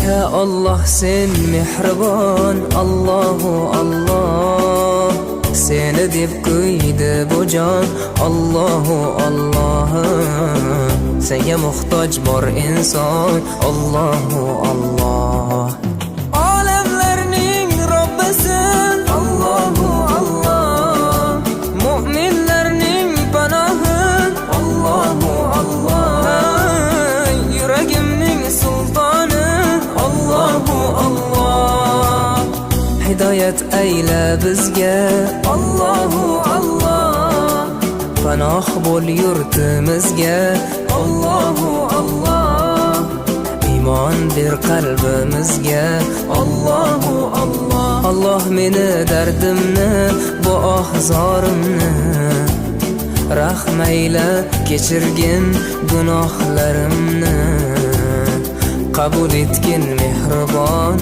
Ya Allah sen mehribon, Allahu Allah. Seni deb qo'ydi bu jon, Allahu Allah. Senga muhtoj bor inson, Allahu Allah. Olamlarning Robbisin, Allahu Allah. Mu'minlarning panohi, Allahu Allah. Yuragimning sultoni, Allahu Allah. Hidoyat ayla bizga, Allahu Allah. Panoh bo'l yurtimizga, Allahu Allah. Iymon ber qalbimizga, Allahu Allah. Allah meni dardimni, bu ohzorimni rahmayla kechirgin gunohlarimni. Qabul etgin mehribon.